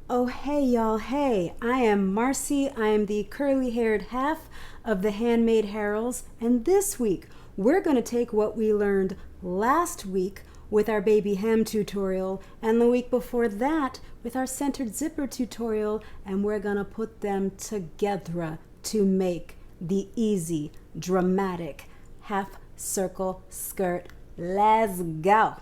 Oh, hey, y'all. Hey, I am Marcy. I am the curly-haired half of the Handmade Harriells. And this week, we're going to take what we learned last week with our baby hem tutorial and the week before that with our centered zipper tutorial, and we're going to put them together to make the easy, dramatic half circle skirt. Let's go.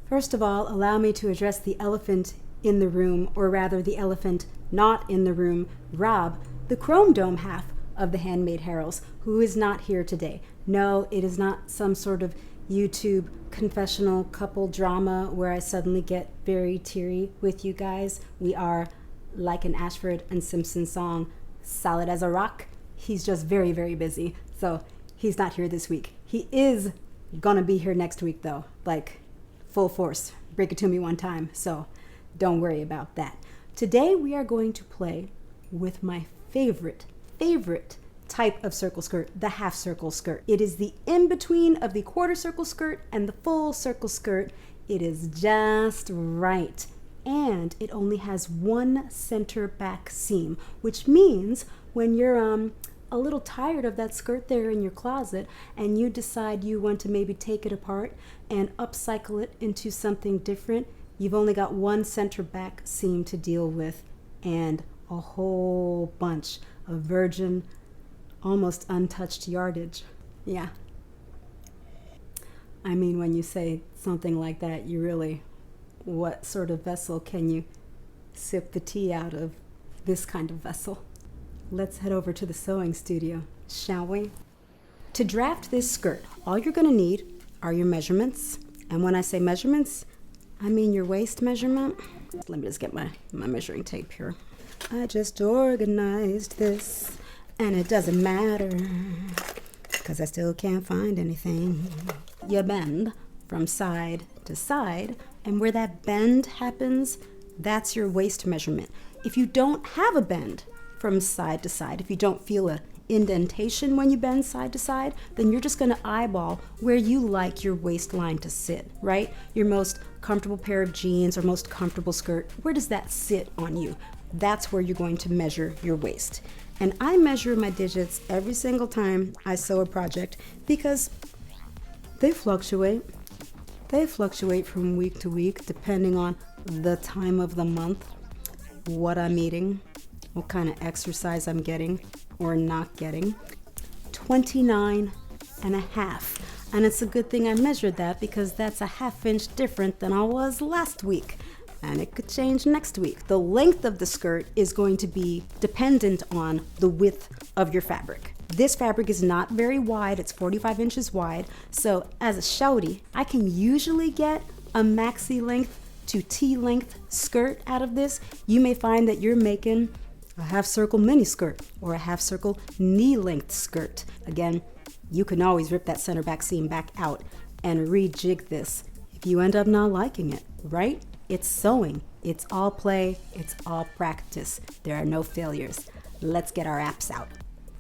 First of all, allow me to address the elephant in the room, or rather the elephant not in the room, Rob, the chrome dome half of the Handmade Harriells, who is not here today. No, it is not some sort of YouTube confessional couple drama where I suddenly get very teary with you guys. We are, like an Ashford and Simpson song, solid as a rock. He's just very, very busy, so he's not here this week. He is gonna be here next week though, like full force. Break it to me one time, so don't worry about that. Today we are going to play with my favorite type of circle skirt, the half circle skirt. It is the in-between of the quarter circle skirt and the full circle skirt. It is just right. And it only has one center back seam, which means when you're a little tired of that skirt there in your closet and you decide you want to maybe take it apart and upcycle it into something different, you've only got one center back seam to deal with and a whole bunch of virgin, almost untouched yardage. Yeah. I mean, when you say something like that, you really, what sort of vessel can you sip the tea out of? This kind of vessel. Let's head over to the sewing studio, shall we? To draft this skirt, all you're going to need are your measurements. And when I say measurements, I mean your waist measurement. Let me just get my measuring tape here. I just organized this, and it doesn't matter, because I still can't find anything. You bend from side to side, and where that bend happens, that's your waist measurement. If you don't have a bend from side to side, if you don't feel a indentation when you bend side to side, then you're just going to eyeball where you like your waistline to sit, right? Your most comfortable pair of jeans or most comfortable skirt, where does that sit on you? That's where you're going to measure your waist. And I measure my digits every single time I sew a project because they fluctuate. They fluctuate from week to week depending on the time of the month, what I'm eating, what kind of exercise I'm getting or not getting. 29 and a half. And it's a good thing I measured that because that's a ½ inch different than I was last week. And it could change next week. The length of the skirt is going to be dependent on the width of your fabric. This fabric is not very wide, it's 45 inches wide. So as a shouty, I can usually get a maxi length to T-length skirt out of this. You may find that you're making a half circle mini skirt or a half circle knee length skirt. Again, you can always rip that center back seam back out and rejig this if you end up not liking it, right? It's sewing. It's all play. It's all practice. There are no failures. Let's get our apps out.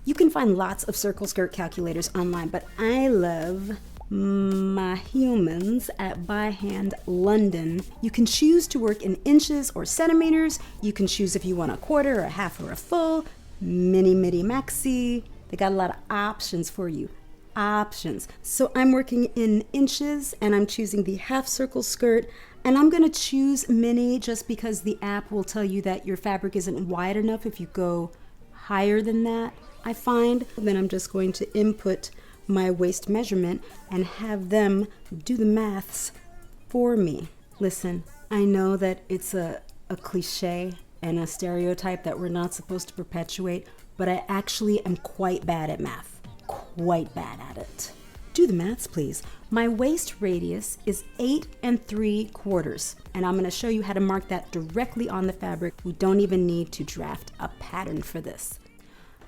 You can find lots of circle skirt calculators online, but I love my humans at By Hand London. You can choose to work in inches or centimeters. You can choose if you want a quarter or a half or a full, mini, maxi. They got a lot of options for you. Options. So I'm working in inches and I'm choosing the half circle skirt, and I'm going to choose mini just because the app will tell you that your fabric isn't wide enough if you go higher than that, I find. Then I'm just going to input my waist measurement and have them do the maths for me. Listen, I know that it's a cliche and a stereotype that we're not supposed to perpetuate, but I actually am quite bad at math. Quite bad at it. Do the maths, please. My waist radius is 8 3/4, and I'm going to show you how to mark that directly on the fabric. We don't even need to draft a pattern for this.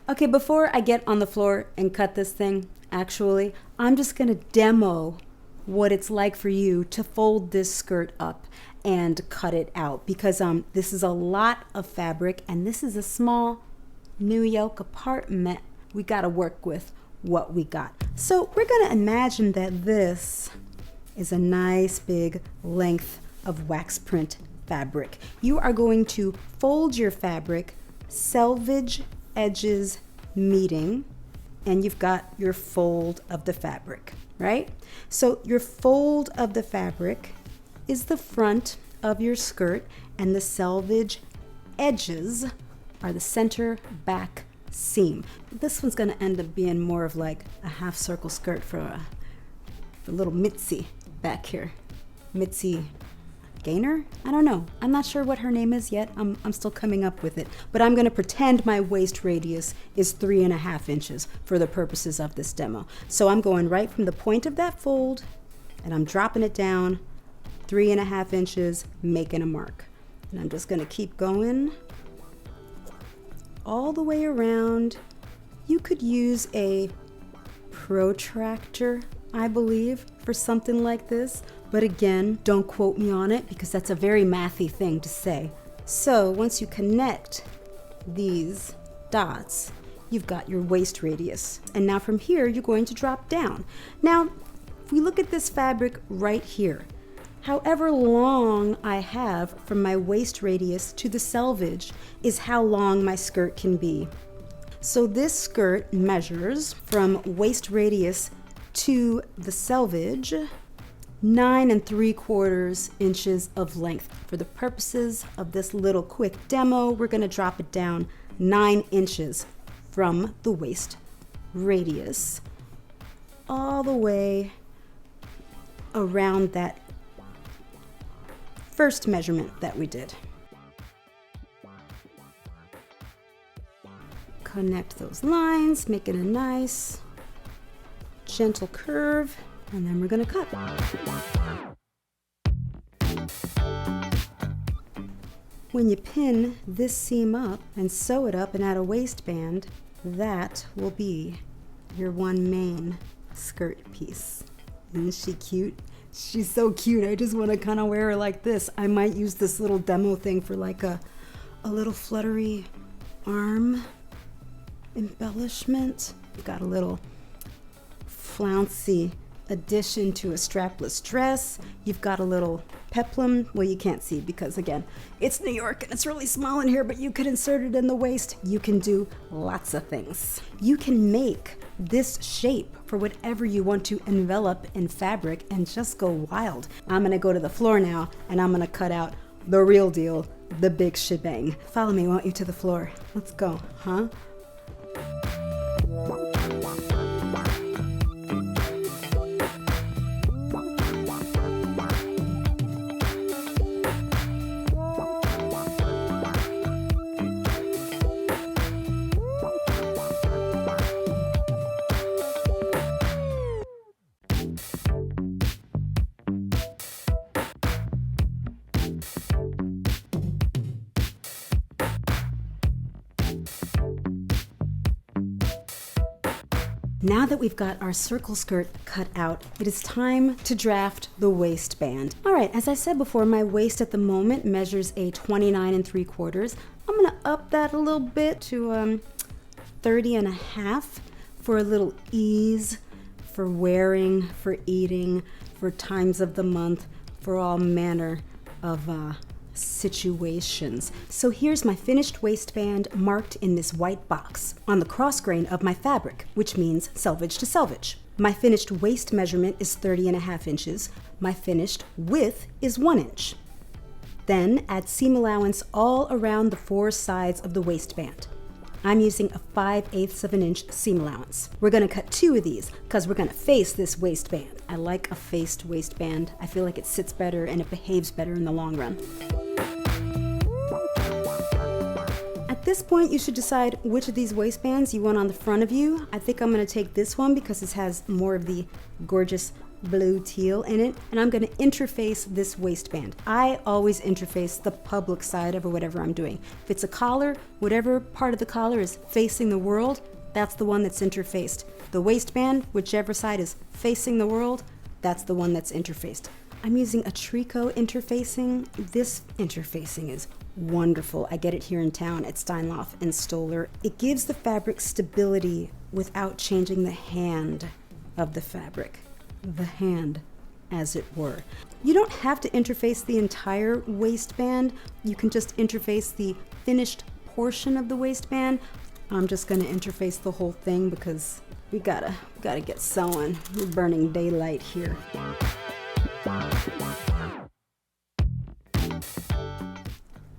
Okay, before I get on the floor and cut this thing, actually, I'm just going to demo what it's like for you to fold this skirt up and cut it out, because this is a lot of fabric and this is a small New York apartment. We got to work with what we got. So we're going to imagine that this is a nice big length of wax print fabric. You are going to fold your fabric, selvage edges meeting, and you've got your fold of the fabric, right? So your fold of the fabric is the front of your skirt, and the selvage edges are the center back seam. This one's going to end up being more of like a half circle skirt for a little Mitzi back here. Mitzi Gaynor? I don't know. I'm not sure what her name is yet. I'm still coming up with it. But I'm going to pretend my waist radius is 3.5 inches for the purposes of this demo. So I'm going right from the point of that fold, and I'm dropping it down 3.5 inches, making a mark. And I'm just going to keep going all the way around. You could use a protractor, I believe, for something like this. But again, don't quote me on it because that's a very mathy thing to say. So once you connect these dots, you've got your waist radius. And now from here, you're going to drop down. Now, if we look at this fabric right here, however long I have from my waist radius to the selvage is how long my skirt can be. So this skirt measures from waist radius to the selvage 9 3/4 inches of length. For the purposes of this little quick demo, we're going to drop it down 9 inches from the waist radius all the way around that first measurement that we did. Connect those lines, make it a nice gentle curve, and then we're going to cut. When you pin this seam up and sew it up and add a waistband, that will be your one main skirt piece. Isn't she cute? She's so cute. I just want to kind of wear her like this. I might use this little demo thing for like a little fluttery arm embellishment. We've got a little flouncy addition to a strapless dress. You've got a little peplum. Well, you can't see because again, it's New York and it's really small in here, but you could insert it in the waist. You can do lots of things. You can make this shape for whatever you want to envelop in fabric and just go wild. I'm gonna go to the floor now and I'm gonna cut out the real deal, the big shebang. Follow me, won't you, to the floor? Let's go, huh? Now that we've got our circle skirt cut out, it is time to draft the waistband. All right, as I said before, my waist at the moment measures a 29 3/4. I'm gonna up that a little bit to 30.5 for a little ease, for wearing, for eating, for times of the month, for all manner of situations. So here's my finished waistband marked in this white box on the cross grain of my fabric, which means selvage to selvage. My finished waist measurement is 30.5 inches. My finished width is 1 inch. Then add seam allowance all around the 4 sides of the waistband. I'm using a 5/8 of an inch seam allowance. We're gonna cut 2 of these because we're gonna face this waistband. I like a faced waistband. I feel like it sits better and it behaves better in the long run. At this point, you should decide which of these waistbands you want on the front of you. I think I'm gonna take this one because it has more of the gorgeous blue teal in it, and I'm gonna interface this waistband. I always interface the public side of whatever I'm doing. If it's a collar, whatever part of the collar is facing the world, that's the one that's interfaced. The waistband, whichever side is facing the world, that's the one that's interfaced. I'm using a tricot interfacing. This interfacing is wonderful. I get it here in town at Steinlauf and Stoller. It gives the fabric stability without changing the hand of the fabric. The hand as it were. You don't have to interface the entire waistband. You can just interface the finished portion of the waistband. I'm just gonna interface the whole thing because we gotta get sewing. We're burning daylight here.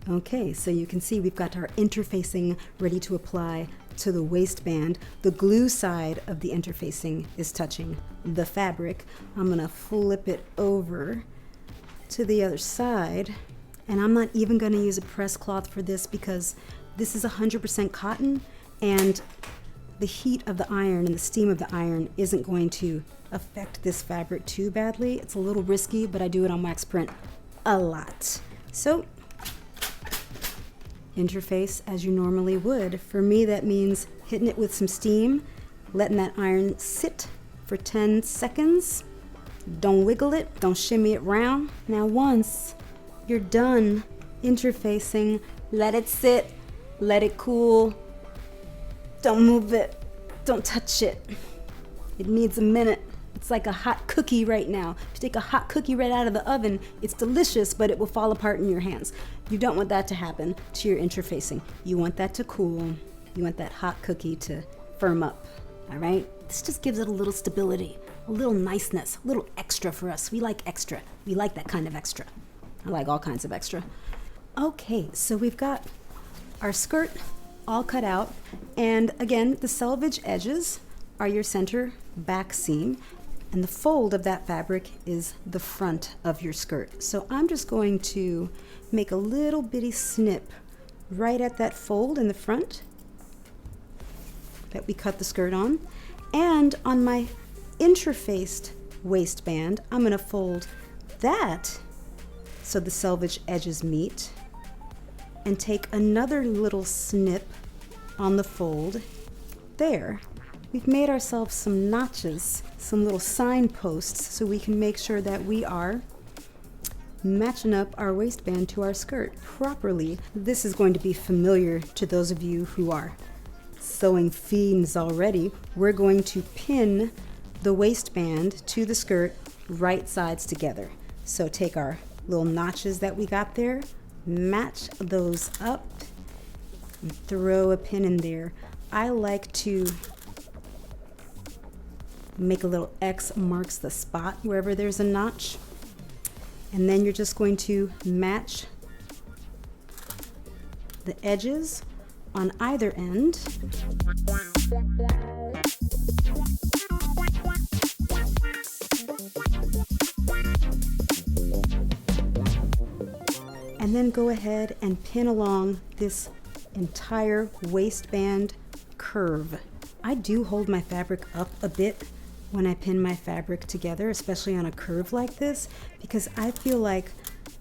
Okay, so you can see we've got our interfacing ready to apply to the waistband. The glue side of the interfacing is touching the fabric. I'm gonna flip it over to the other side, and I'm not even gonna use a press cloth for this because this is 100% cotton, and the heat of the iron and the steam of the iron isn't going to affect this fabric too badly. It's a little risky, but I do it on wax print a lot. So interface as you normally would. For me, that means hitting it with some steam, letting that iron sit for 10 seconds. Don't wiggle it, don't shimmy it round. Now once you're done interfacing, let it sit, let it cool. Don't move it, don't touch it. It needs a minute. It's like a hot cookie right now. If you take a hot cookie right out of the oven, it's delicious, but it will fall apart in your hands. You don't want that to happen to your interfacing. You want that to cool. You want that hot cookie to firm up, all right? This just gives it a little stability, a little niceness, a little extra for us. We like extra. We like that kind of extra. I like all kinds of extra. Okay, so we've got our skirt all cut out. And again, the selvage edges are your center back seam. And the fold of that fabric is the front of your skirt. So I'm just going to make a little bitty snip right at that fold in the front that we cut the skirt on. And on my interfaced waistband, I'm gonna fold that so the selvage edges meet, and take another little snip on the fold there. We've made ourselves some notches, some little signposts, so we can make sure that we are matching up our waistband to our skirt properly. This is going to be familiar to those of you who are sewing fiends already. We're going to pin the waistband to the skirt right sides together. So take our little notches that we got there, match those up, and throw a pin in there. I like to make a little X marks the spot wherever there's a notch. And then you're just going to match the edges on either end. And then go ahead and pin along this entire waistband curve. I do hold my fabric up a bit when I pin my fabric together, especially on a curve like this, because I feel like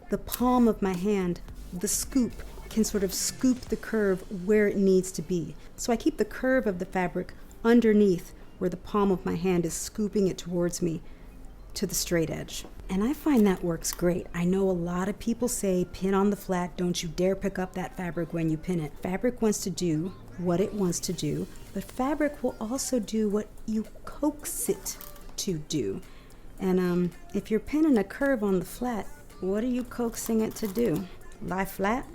the palm of my hand, the scoop, can sort of scoop the curve where it needs to be. So I keep the curve of the fabric underneath where the palm of my hand is scooping it towards me to the straight edge. And I find that works great. I know a lot of people say pin on the flat, don't you dare pick up that fabric when you pin it. Fabric wants to do what it wants to do, but fabric will also do what you coax it to do. And if you're pinning a curve on the flat, what are you coaxing it to do? Lie flat?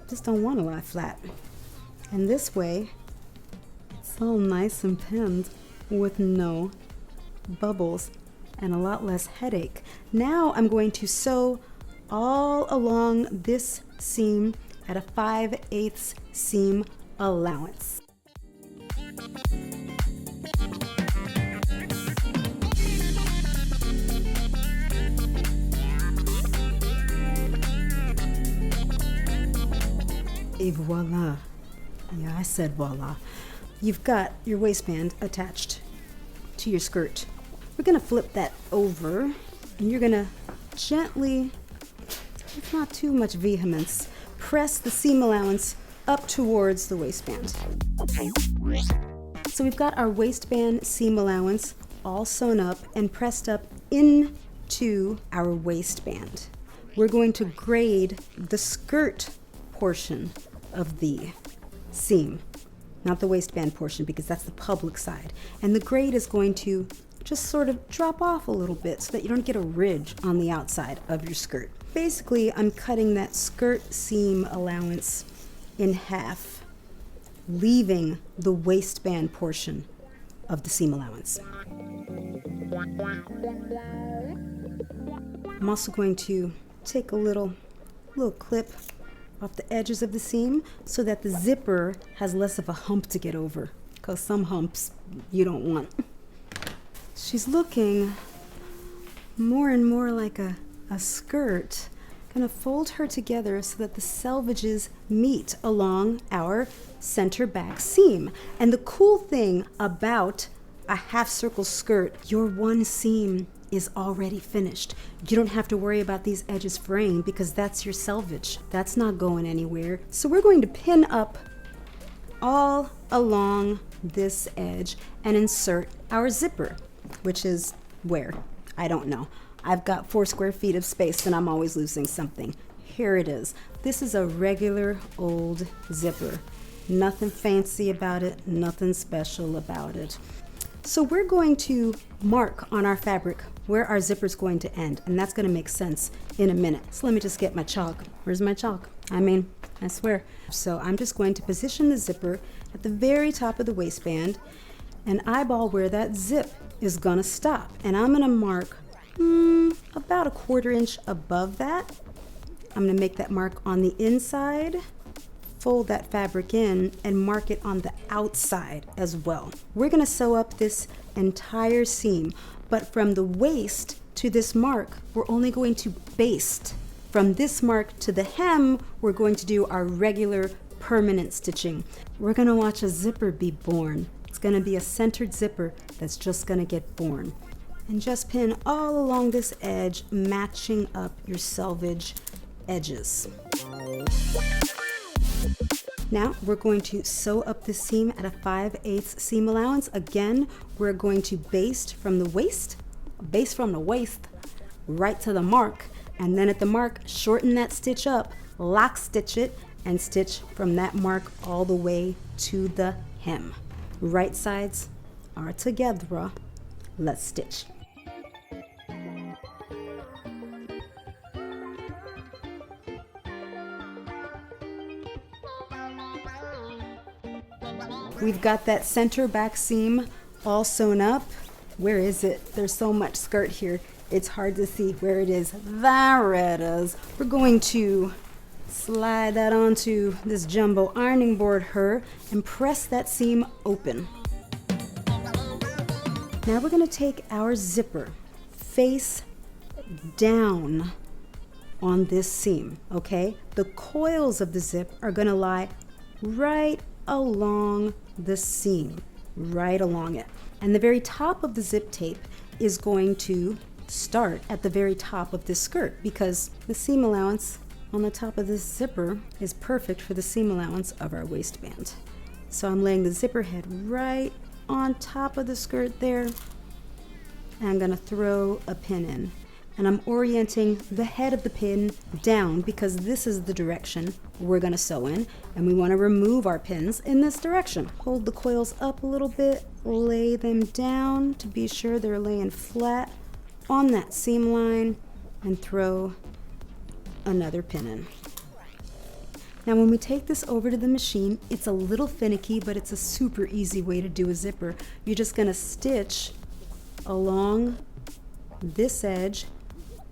Just don't want to lie flat. And this way, it's all nice and pinned with no bubbles and a lot less headache. Now I'm going to sew all along this seam at a 5/8 seam allowance. Et voila. Yeah, I said voila. You've got your waistband attached to your skirt. We're gonna flip that over, and you're gonna gently, with not too much vehemence, press the seam allowance up towards the waistband. So we've got our waistband seam allowance all sewn up and pressed up into our waistband. We're going to grade the skirt portion of the seam, not the waistband portion, because that's the public side. And the grade is going to just sort of drop off a little bit so that you don't get a ridge on the outside of your skirt. Basically, I'm cutting that skirt seam allowance in half, leaving the waistband portion of the seam allowance. I'm also going to take a little clip off the edges of the seam so that the zipper has less of a hump to get over, because some humps you don't want. She's looking more and more like a skirt. Gonna fold her together so that the selvages meet along our center back seam. And the cool thing about a half circle skirt, your one seam is already finished. You don't have to worry about these edges fraying because that's your selvage. That's not going anywhere. So we're going to pin up all along this edge and insert our zipper, which is where? I don't know. I've got 4 square feet of space and I'm always losing something. Here it is. This is a regular old zipper. Nothing fancy about it, nothing special about it. So we're going to mark on our fabric where our zipper is going to end, and that's going to make sense in a minute. So let me just get my chalk. Where's my chalk? I swear. So I'm just going to position the zipper at the very top of the waistband and eyeball where that zip is going to stop. And I'm going to mark about 1/4 inch above that. I'm going to make that mark on the inside, fold that fabric in, and mark it on the outside as well. We're going to sew up this entire seam, but from the waist to this mark, we're only going to baste. From this mark to the hem, we're going to do our regular permanent stitching. We're going to watch a zipper be born. It's going to be a centered zipper that's just going to get born. And just pin all along this edge, matching up your selvage edges. Now we're going to sew up the seam at a 5/8 seam allowance. Again, we're going to baste from the waist right to the mark, and then at the mark, shorten that stitch up, lock stitch it, and stitch from that mark all the way to the hem. Right sides are together. Let's stitch. We've got that center back seam all sewn up. Where is it? There's so much skirt here. It's hard to see where it is. There it is. We're going to slide that onto this jumbo ironing board and press that seam open. Now we're going to take our zipper face down on this seam, okay? The coils of the zip are going to lie right along the seam, right along it. And the very top of the zip tape is going to start at the very top of this skirt, because the seam allowance on the top of this zipper is perfect for the seam allowance of our waistband. So I'm laying the zipper head right on top of the skirt there, and I'm going to throw a pin in. And I'm orienting the head of the pin down because this is the direction we're going to sew in, and we want to remove our pins in this direction. Hold the coils up a little bit, lay them down to be sure they're laying flat on that seam line, and throw another pin in. Now when we take this over to the machine, it's a little finicky, but it's a super easy way to do a zipper. You're just going to stitch along this edge,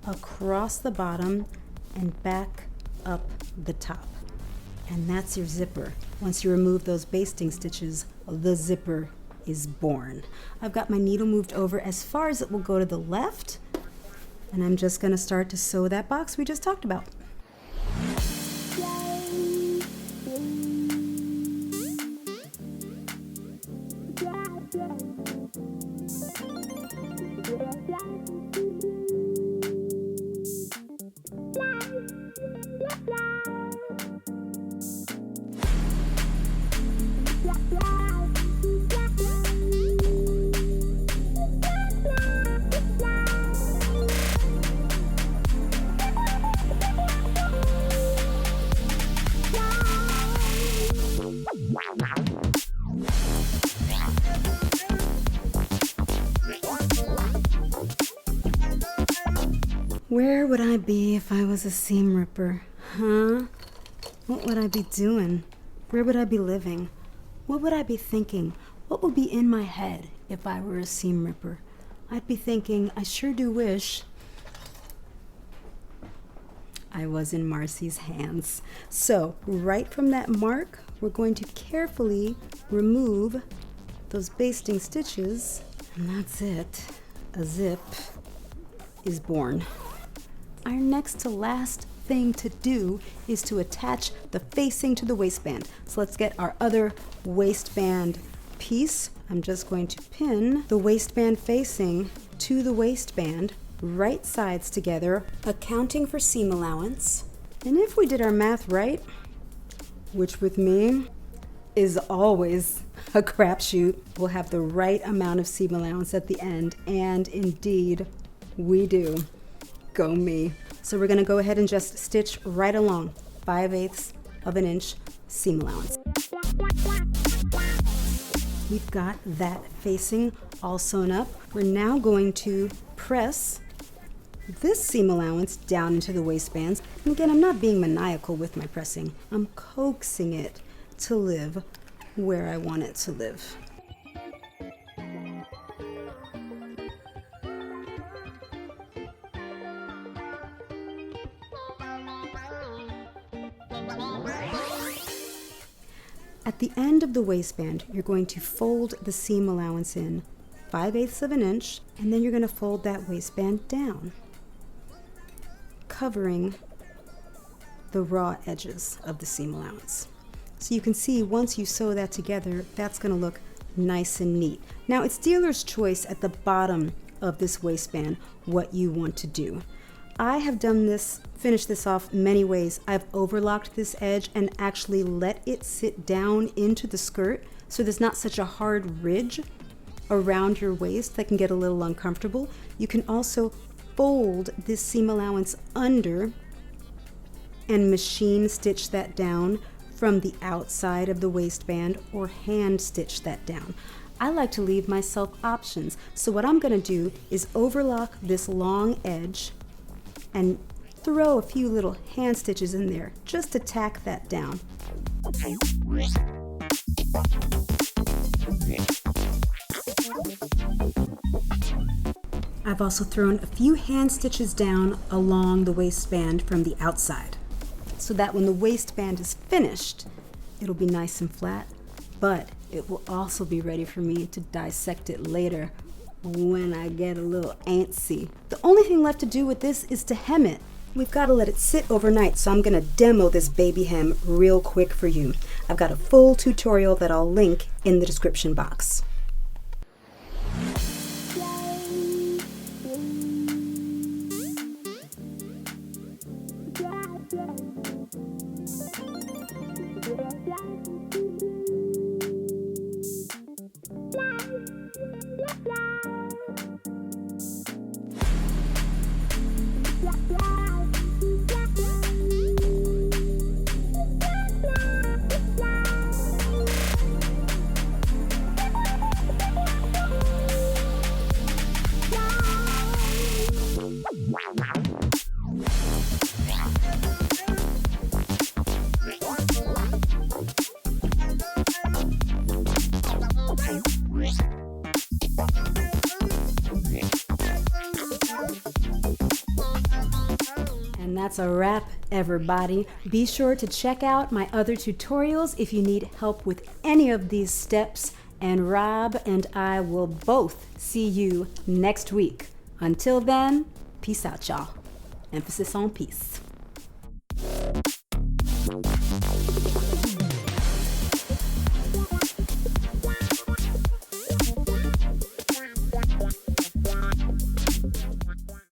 across the bottom, and back up the top. And that's your zipper. Once you remove those basting stitches, the zipper is born. I've got my needle moved over as far as it will go to the left, and I'm just going to start to sew that box we just talked about. Where would I be if I was a seam ripper? Huh? What would I be doing? Where would I be living? What would I be thinking? What would be in my head if I were a seam ripper? I'd be thinking, I sure do wish I was in Marcy's hands. So, right from that mark, we're going to carefully remove those basting stitches, and that's it. A zip is born. Our next to last thing to do is to attach the facing to the waistband. So let's get our other waistband piece. I'm just going to pin the waistband facing to the waistband, right sides together, accounting for seam allowance. And if we did our math right, which with me is always a crapshoot, we'll have the right amount of seam allowance at the end, and indeed we do. Go me. So we're gonna go ahead and just stitch right along, 5/8 of an inch seam allowance. We've got that facing all sewn up. We're now going to press this seam allowance down into the waistbands. And again, I'm not being maniacal with my pressing. I'm coaxing it to live where I want it to live. At the end of the waistband, you're going to fold the seam allowance in 5/8 of an inch, and then you're going to fold that waistband down, covering the raw edges of the seam allowance. So you can see once you sew that together, that's going to look nice and neat. Now it's dealer's choice at the bottom of this waistband what you want to do. I have done this, finished this off many ways. I've overlocked this edge and actually let it sit down into the skirt so there's not such a hard ridge around your waist that can get a little uncomfortable. You can also fold this seam allowance under and machine stitch that down from the outside of the waistband, or hand stitch that down. I like to leave myself options. So what I'm going to do is overlock this long edge and throw a few little hand stitches in there just to tack that down. I've also thrown a few hand stitches down along the waistband from the outside, so that when the waistband is finished, it'll be nice and flat, but it will also be ready for me to dissect it later when I get a little antsy. The only thing left to do with this is to hem it. We've got to let it sit overnight, so I'm going to demo this baby hem real quick for you. I've got a full tutorial that I'll link in the description box. And that's a wrap, everybody. Be sure to check out my other tutorials if you need help with any of these steps, and Rob and I will both see you next week. Until then, peace out, y'all. Emphasis on peace.